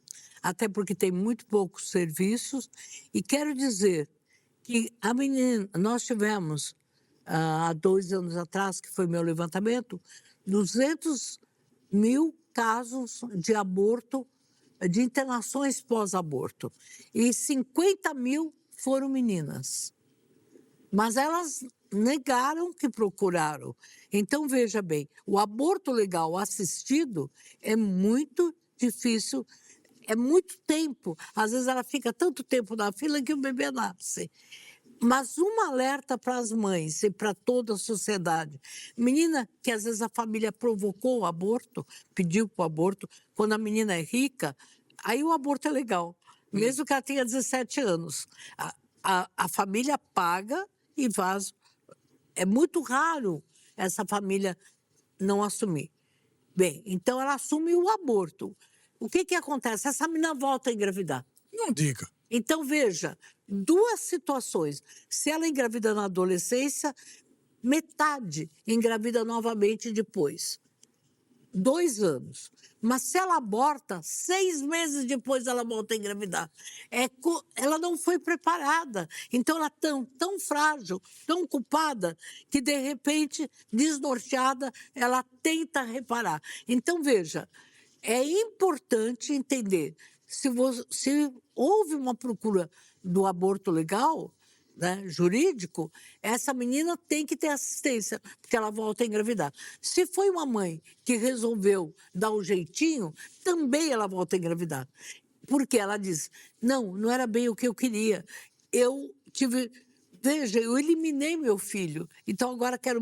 [SPEAKER 2] até porque tem muito poucos serviços. E quero dizer que nós tivemos, há 2 anos atrás, que foi meu levantamento, 200 mil casos de aborto, de internações pós-aborto. E 50 mil foram meninas. Mas elas negaram que procuraram. Então, veja bem, o aborto legal assistido é muito difícil, é muito tempo. Às vezes ela fica tanto tempo na fila que o bebê nasce. Mas um alerta para as mães e para toda a sociedade. Menina que às vezes a família provocou o aborto, pediu para o aborto, quando a menina é rica, aí o aborto é legal, mesmo que ela tenha 17 anos. A família paga e faz. É muito raro essa família não assumir. Bem, então ela assume o aborto. O que acontece? Essa menina volta a engravidar.
[SPEAKER 1] Não diga.
[SPEAKER 2] Então, veja, 2 situações. Se ela engravida na adolescência, metade engravida novamente depois. 2 anos. Mas se ela aborta, 6 meses depois ela volta a engravidar. Ela não foi preparada. Então, ela é tão frágil, tão culpada, que, de repente, desnorteada, ela tenta reparar. Então, veja, é importante entender, se houve uma procura do aborto legal, né, jurídico, essa menina tem que ter assistência, porque ela volta a engravidar. Se foi uma mãe que resolveu dar um jeitinho, também ela volta a engravidar. Porque ela diz: não era bem o que eu queria. Veja, eu eliminei meu filho, então agora quero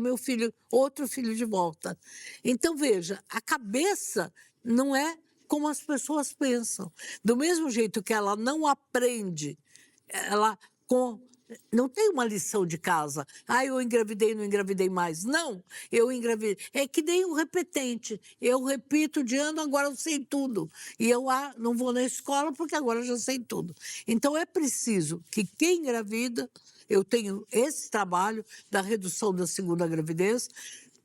[SPEAKER 2] outro filho de volta. Então, veja, a cabeça não é como as pessoas pensam. Do mesmo jeito que ela não aprende, ela com não tem uma lição de casa. Ah, eu engravidei, não engravidei mais. Não, eu engravidei. É que nem o repetente. Eu repito de ano, agora eu sei tudo. E eu não vou na escola porque agora eu já sei tudo. Então é preciso que quem engravida, eu tenho esse trabalho da redução da segunda gravidez,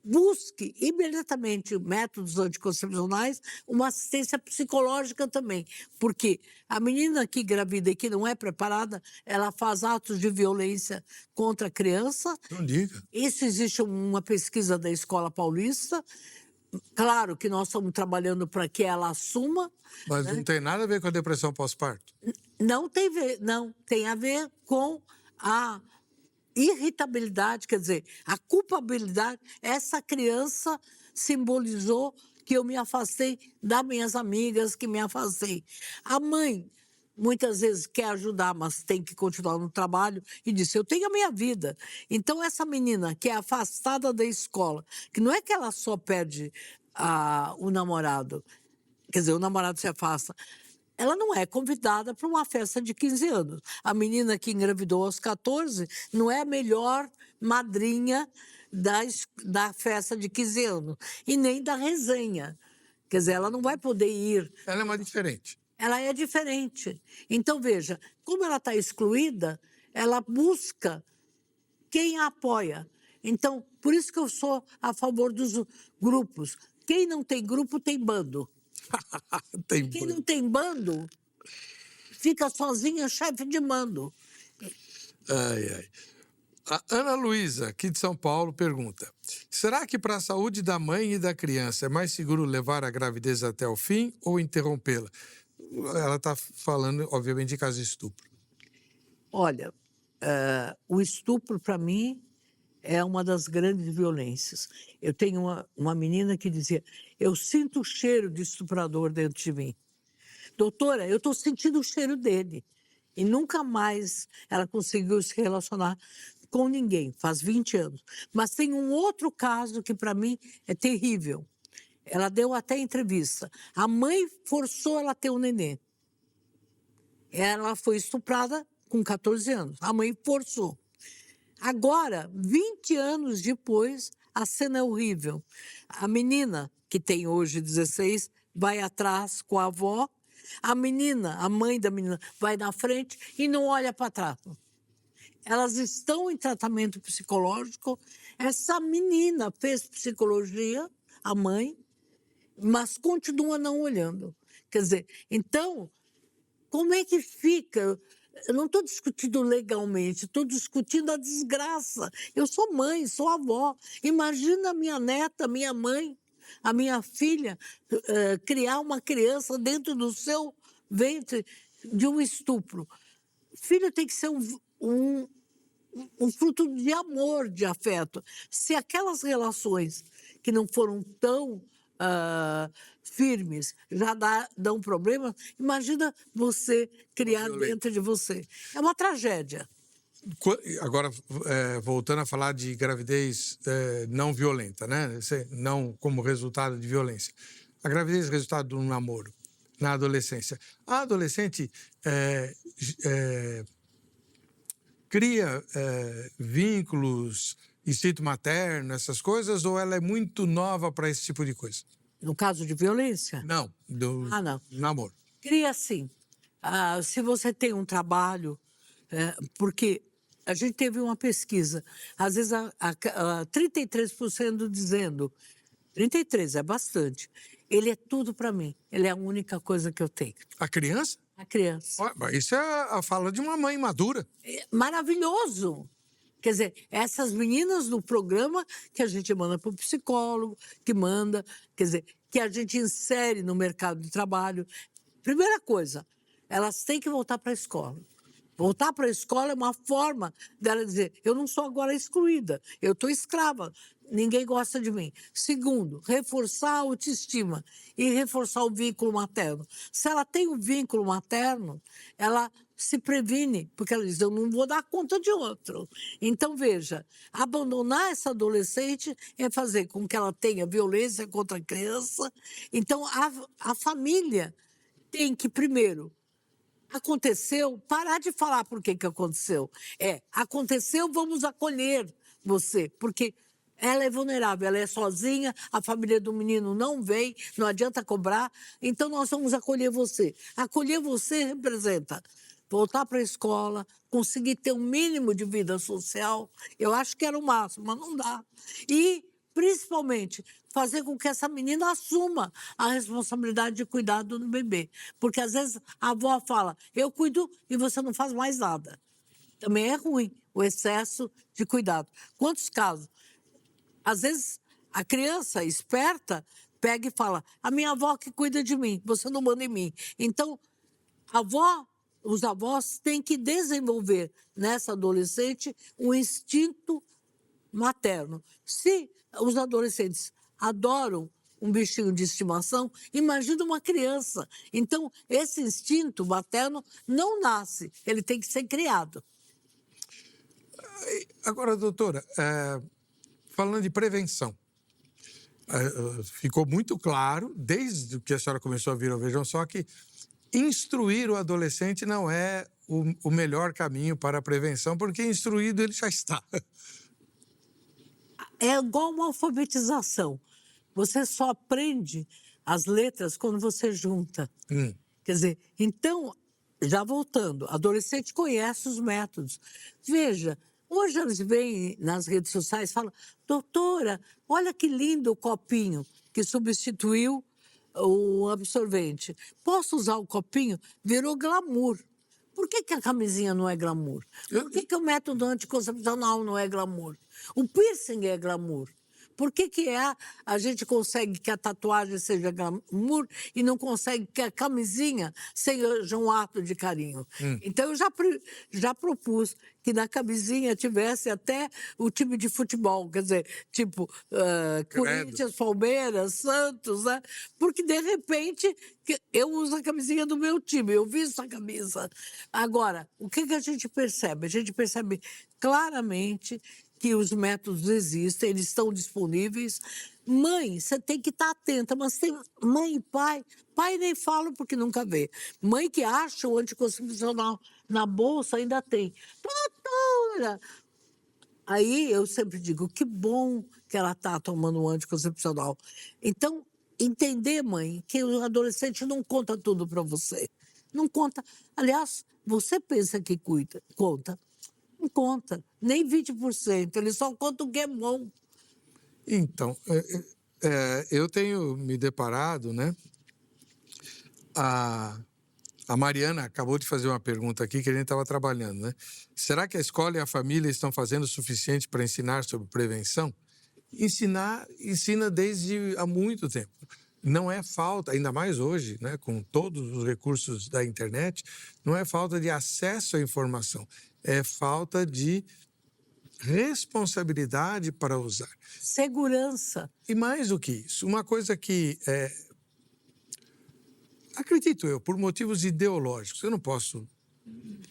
[SPEAKER 2] busque imediatamente métodos anticoncepcionais, uma assistência psicológica também, porque a menina que engravida e que não é preparada, ela faz atos de violência contra a criança.
[SPEAKER 1] Não diga.
[SPEAKER 2] Isso existe uma pesquisa da Escola Paulista. Claro que nós estamos trabalhando para que ela assuma.
[SPEAKER 1] Mas não tem nada a ver com a depressão pós-parto.
[SPEAKER 2] Não tem a ver com a irritabilidade, quer dizer, a culpabilidade. Essa criança simbolizou que eu me afastei das minhas amigas, que me afastei. A mãe muitas vezes quer ajudar, mas tem que continuar no trabalho e disse, eu tenho a minha vida. Então essa menina que é afastada da escola, que não é que ela só perde o namorado, quer dizer, o namorado se afasta, ela não é convidada para uma festa de 15 anos. A menina que engravidou aos 14 não é a melhor madrinha da festa de 15 anos e nem da resenha. Quer dizer, ela não vai poder ir.
[SPEAKER 1] Ela é mais diferente.
[SPEAKER 2] Ela é diferente. Então, veja, como ela está excluída, ela busca quem a apoia. Então, por isso que eu sou a favor dos grupos. Quem não tem grupo tem bando. Quem não tem bando, fica sozinha, chefe de mando.
[SPEAKER 1] Ai, ai. A Ana Luísa, aqui de São Paulo, pergunta: será que para a saúde da mãe e da criança é mais seguro levar a gravidez até o fim ou interrompê-la? Ela está falando, obviamente, de caso de estupro.
[SPEAKER 2] Olha, o estupro, para mim, é uma das grandes violências. Eu tenho uma menina que dizia, eu sinto o cheiro de estuprador dentro de mim. Doutora, eu estou sentindo o cheiro dele. E nunca mais ela conseguiu se relacionar com ninguém, faz 20 anos. Mas tem um outro caso que, para mim, é terrível. Ela deu até entrevista. A mãe forçou ela a ter um nenê. Ela foi estuprada com 14 anos. A mãe forçou. Agora, 20 anos depois, a cena é horrível. A menina, que tem hoje 16, vai atrás com a avó. A menina, a mãe da menina, vai na frente e não olha para trás. Elas estão em tratamento psicológico. Essa menina fez psicologia, a mãe, mas continua não olhando. Quer dizer, então, como é que fica? Eu não estou discutindo legalmente, estou discutindo a desgraça. Eu sou mãe, sou avó. Imagina a minha neta, minha mãe, a minha filha, criar uma criança dentro do seu ventre de um estupro. Filho tem que ser um fruto de amor, de afeto. Se aquelas relações que não foram tão firmes já dão problema, imagina você criar dentro de você. É uma tragédia.
[SPEAKER 1] Agora, voltando a falar de gravidez não violenta, né? Não como resultado de violência. A gravidez é resultado de um namoro na adolescência. A adolescente cria vínculos, instinto materno, essas coisas, ou ela é muito nova para esse tipo de coisa?
[SPEAKER 2] No caso de violência?
[SPEAKER 1] Não, do namoro.
[SPEAKER 2] Cria sim. Se você tem um trabalho, porque a gente teve uma pesquisa, às vezes 33% dizendo, 33% é bastante, ele é tudo para mim, ele é a única coisa que eu tenho.
[SPEAKER 1] A criança?
[SPEAKER 2] A criança.
[SPEAKER 1] Isso é a fala de uma mãe madura.
[SPEAKER 2] É maravilhoso. Quer dizer, essas meninas do programa que a gente manda para o psicólogo, que manda, quer dizer, que a gente insere no mercado de trabalho. Primeira coisa, elas têm que voltar para a escola. Voltar para a escola é uma forma dela dizer, eu não sou agora excluída, eu estou escrava, ninguém gosta de mim. Segundo, reforçar a autoestima e reforçar o vínculo materno. Se ela tem um vínculo materno, ela se previne, porque ela diz, eu não vou dar conta de outro. Então, veja, abandonar essa adolescente é fazer com que ela tenha violência contra a criança. Então, a família tem que, primeiro, aconteceu, parar de falar por que aconteceu. Aconteceu, vamos acolher você, porque ela é vulnerável, ela é sozinha, a família do menino não vem, não adianta cobrar, então nós vamos acolher você. Acolher você representa voltar para a escola, conseguir ter um mínimo de vida social, eu acho que era o máximo, mas não dá. E, principalmente, fazer com que essa menina assuma a responsabilidade de cuidado do bebê. Porque, às vezes, a avó fala, eu cuido e você não faz mais nada. Também é ruim o excesso de cuidado. Quantos casos? Às vezes, a criança esperta pega e fala, a minha avó que cuida de mim, você não manda em mim. Então, os avós têm que desenvolver nessa adolescente um instinto materno. Se os adolescentes adoram um bichinho de estimação, imagina uma criança. Então, esse instinto materno não nasce, ele tem que ser criado.
[SPEAKER 1] Agora, doutora, falando de prevenção, ficou muito claro, desde que a senhora começou a vir ao Vejam Só, que instruir o adolescente não é o melhor caminho para a prevenção, porque instruído ele já está.
[SPEAKER 2] É igual uma alfabetização. Você só aprende as letras quando você junta. Quer dizer, então, já voltando, adolescente conhece os métodos. Veja, hoje eles vêm nas redes sociais e falam, doutora, olha que lindo o copinho que substituiu o absorvente. Posso usar o copinho? Virou glamour. Por que a camisinha não é glamour? Por que o método anticoncepcional não é glamour? O piercing é glamour. Por que a gente consegue que a tatuagem seja glamour e não consegue que a camisinha seja um ato de carinho? Então, eu já propus que na camisinha tivesse até o time de futebol, quer dizer, tipo Corinthians, Palmeiras, Santos, né? Porque, de repente, eu uso a camisinha do meu time, eu visto a camisa. Agora, o que a gente percebe? A gente percebe claramente que os métodos existem, eles estão disponíveis. Mãe, você tem que estar atenta, mas tem mãe e pai nem falo porque nunca vê. Mãe que acha o anticoncepcional na bolsa ainda tem. Doutora! Aí eu sempre digo, que bom que ela está tomando um anticoncepcional. Então, entender, mãe, que o adolescente não conta tudo para você. Não conta. Aliás, você pensa que conta. Não conta, nem 20%, ele só conta o que é bom.
[SPEAKER 1] Então, eu tenho me deparado, né? A Mariana acabou de fazer uma pergunta aqui que a gente estava trabalhando, né? Será que a escola e a família estão fazendo o suficiente para ensinar sobre prevenção? Ensina desde há muito tempo. Não é falta, ainda mais hoje, né, com todos os recursos da internet, não é falta de acesso à informação, é falta de responsabilidade para usar.
[SPEAKER 2] Segurança.
[SPEAKER 1] E mais do que isso, uma coisa que, acredito eu, por motivos ideológicos, eu não posso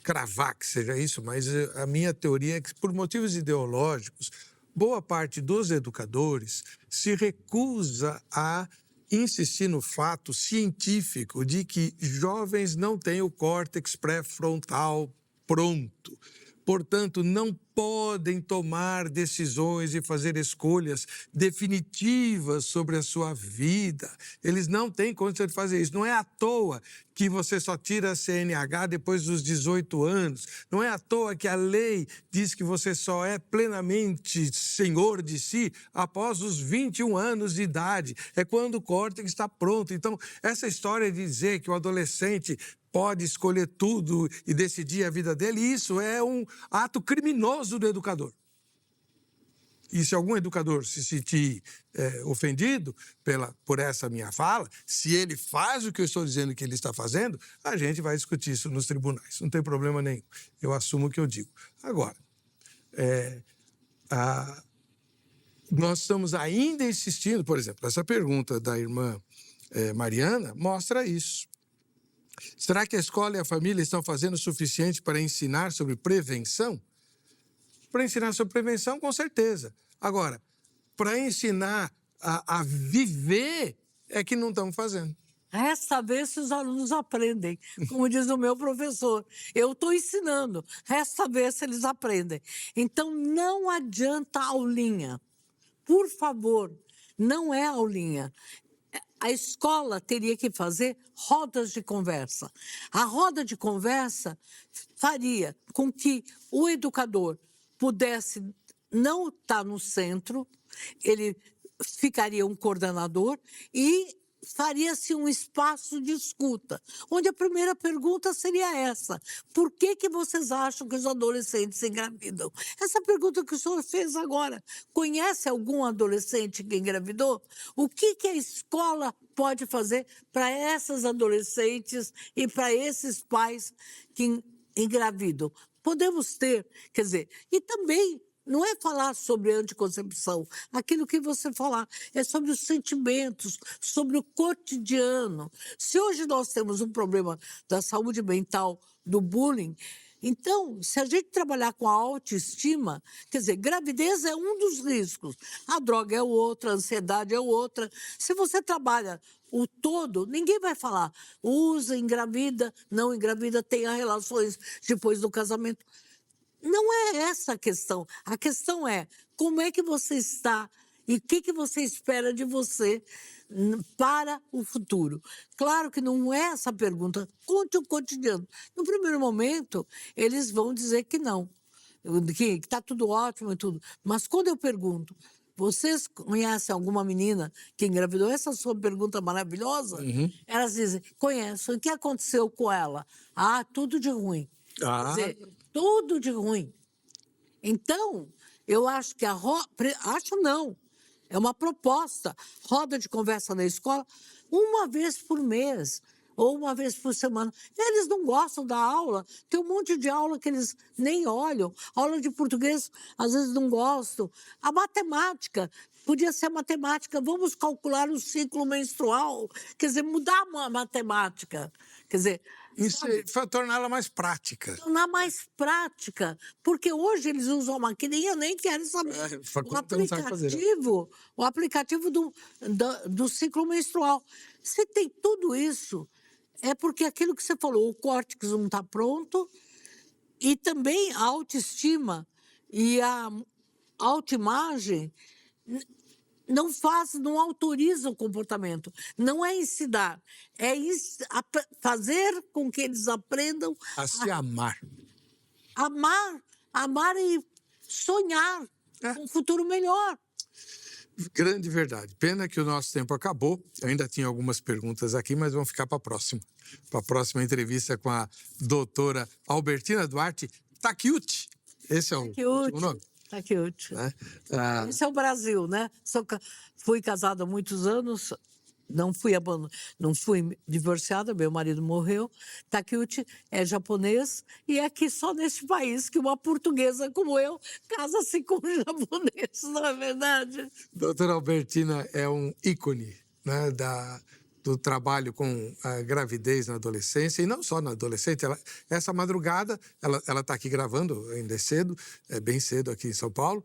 [SPEAKER 1] cravar que seja isso, mas a minha teoria é que, por motivos ideológicos, boa parte dos educadores se recusa a insistir no fato científico de que jovens não têm o córtex pré-frontal pronto. Portanto, não podem tomar decisões e fazer escolhas definitivas sobre a sua vida. Eles não têm condição de fazer isso. Não é à toa que você só tira a CNH depois dos 18 anos. Não é à toa que a lei diz que você só é plenamente senhor de si após os 21 anos de idade. É quando o córtex está pronto. Então, essa história de dizer que o adolescente pode escolher tudo e decidir a vida dele, isso é um ato criminoso do educador. E se algum educador se sentir ofendido por essa minha fala, se ele faz o que eu estou dizendo que ele está fazendo, a gente vai discutir isso nos tribunais. Não tem problema nenhum. Eu assumo o que eu digo. Agora, nós estamos ainda insistindo, por exemplo, essa pergunta da irmã Mariana mostra isso. Será que a escola e a família estão fazendo o suficiente para ensinar sobre prevenção? Para ensinar sobre prevenção, com certeza. Agora, para ensinar a viver, é que não estão fazendo.
[SPEAKER 2] Resta ver se os alunos aprendem. Como diz o meu professor, eu estou ensinando, resta ver se eles aprendem. Então, não adianta aulinha. Por favor, não é aulinha. A escola teria que fazer rodas de conversa. A roda de conversa faria com que o educador pudesse não estar no centro, ele ficaria um coordenador e faria-se um espaço de escuta, onde a primeira pergunta seria essa: por que vocês acham que os adolescentes se engravidam? Essa pergunta que o senhor fez agora, conhece algum adolescente que engravidou? O que a escola pode fazer para essas adolescentes e para esses pais que engravidam? Podemos ter, quer dizer, e também não é falar sobre anticoncepção, aquilo que você falar, é sobre os sentimentos, sobre o cotidiano. Se hoje nós temos um problema da saúde mental, do bullying, então, se a gente trabalhar com a autoestima, quer dizer, gravidez é um dos riscos, a droga é outra, a ansiedade é outra. Se você trabalha o todo, ninguém vai falar, usa, engravida, não engravida, tenha relações depois do casamento. Não é essa a questão. A questão é como é que você está e o que você espera de você para o futuro. Claro que não é essa a pergunta. Conte o cotidiano. No primeiro momento, eles vão dizer que não, que está tudo ótimo e tudo. Mas quando eu pergunto, vocês conhecem alguma menina que engravidou? Essa sua pergunta maravilhosa. Elas dizem, conheço. O que aconteceu com ela? Ah, tudo de ruim. Quer dizer, tudo de ruim. Então, eu acho que acho não, é uma proposta, roda de conversa na escola, uma vez por mês ou uma vez por semana. Eles não gostam da aula, tem um monte de aula que eles nem olham. Aula de português, às vezes não gostam. A matemática, podia ser matemática, vamos calcular o ciclo menstrual, quer dizer, mudar a matemática. Quer dizer,
[SPEAKER 1] isso torná-la mais prática.
[SPEAKER 2] Tornar mais prática, porque hoje eles usam a maquininha e nem querem saber. O aplicativo do ciclo menstrual. Se tem tudo isso, é porque aquilo que você falou, o córtex não está pronto, e também a autoestima e a autoimagem não autoriza o comportamento. Não é ensinar, é fazer com que eles aprendam
[SPEAKER 1] a se amar.
[SPEAKER 2] Amar e sonhar com um futuro melhor.
[SPEAKER 1] Grande verdade. Pena que o nosso tempo acabou. Eu ainda tinha algumas perguntas aqui, mas vão ficar para a próxima entrevista com a doutora Albertina Duarte Takeuchi. Esse é o último nome?
[SPEAKER 2] Takeuchi. Esse é o Brasil, né? Fui casada há muitos anos, não fui divorciada, meu marido morreu. Takeuchi é japonês e é aqui só neste país que uma portuguesa como eu casa-se com um japonês, não é verdade?
[SPEAKER 1] Doutora Albertina é um ícone, né, do trabalho com a gravidez na adolescência, e não só na adolescência. Essa madrugada, ela está aqui gravando, ainda é cedo, é bem cedo aqui em São Paulo,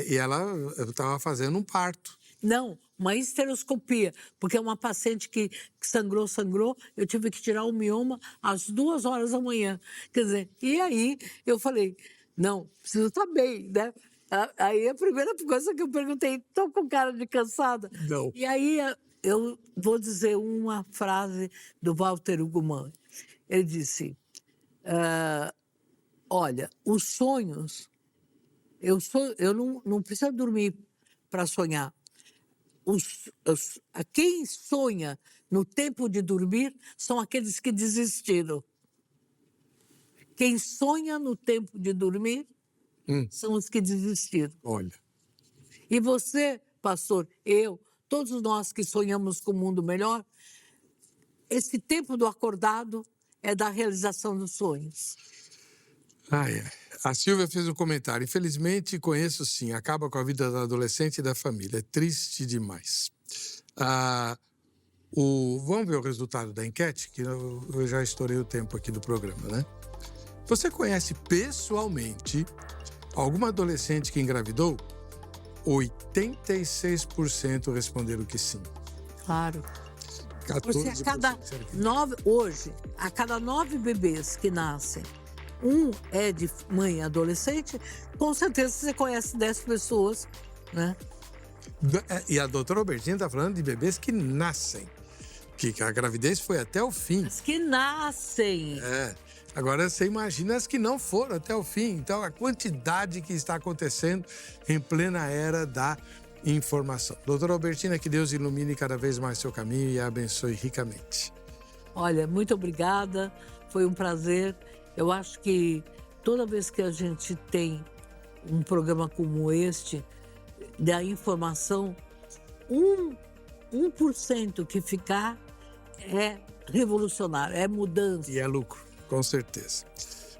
[SPEAKER 1] e ela estava fazendo um parto.
[SPEAKER 2] Não, uma esteroscopia, porque é uma paciente que sangrou, eu tive que tirar o mioma às 2h da manhã. Quer dizer, e aí eu falei, não, preciso estar bem, né? Aí a primeira coisa que eu perguntei, estou com cara de cansada?
[SPEAKER 1] Não.
[SPEAKER 2] E aí eu vou dizer uma frase do Walter Ugumã. Ele disse, olha, os sonhos, eu não preciso dormir para sonhar. Quem sonha no tempo de dormir são aqueles que desistiram. Quem sonha no tempo de dormir são os que desistiram.
[SPEAKER 1] Olha.
[SPEAKER 2] E você, pastor, todos nós que sonhamos com um mundo melhor, esse tempo do acordado é da realização dos sonhos.
[SPEAKER 1] A Silvia fez um comentário. Infelizmente, conheço sim, acaba com a vida do adolescente e da família. É triste demais. Vamos ver o resultado da enquete, que eu já estourei o tempo aqui do programa, né? Você conhece pessoalmente alguma adolescente que engravidou? 86% responderam que sim.
[SPEAKER 2] Claro.
[SPEAKER 1] 14%
[SPEAKER 2] Porque a cada 9 bebês que nascem, um é de mãe adolescente, com certeza você conhece 10 pessoas, né?
[SPEAKER 1] E a doutora Albertina está falando de bebês que nascem, que a gravidez foi até o fim.
[SPEAKER 2] As que nascem.
[SPEAKER 1] Agora você imagina as que não foram até o fim. Então, a quantidade que está acontecendo em plena era da informação. Doutora Albertina, que Deus ilumine cada vez mais seu caminho e a abençoe ricamente.
[SPEAKER 2] Olha, muito obrigada, foi um prazer. Eu acho que toda vez que a gente tem um programa como este, da informação, 1% que ficar é revolucionário, é mudança.
[SPEAKER 1] E é lucro, com certeza.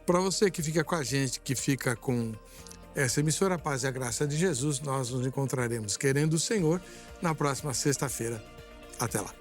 [SPEAKER 1] Para você que fica com a gente, que fica com essa emissora Paz e a Graça de Jesus, nós nos encontraremos, querendo o Senhor, na próxima sexta-feira. Até lá.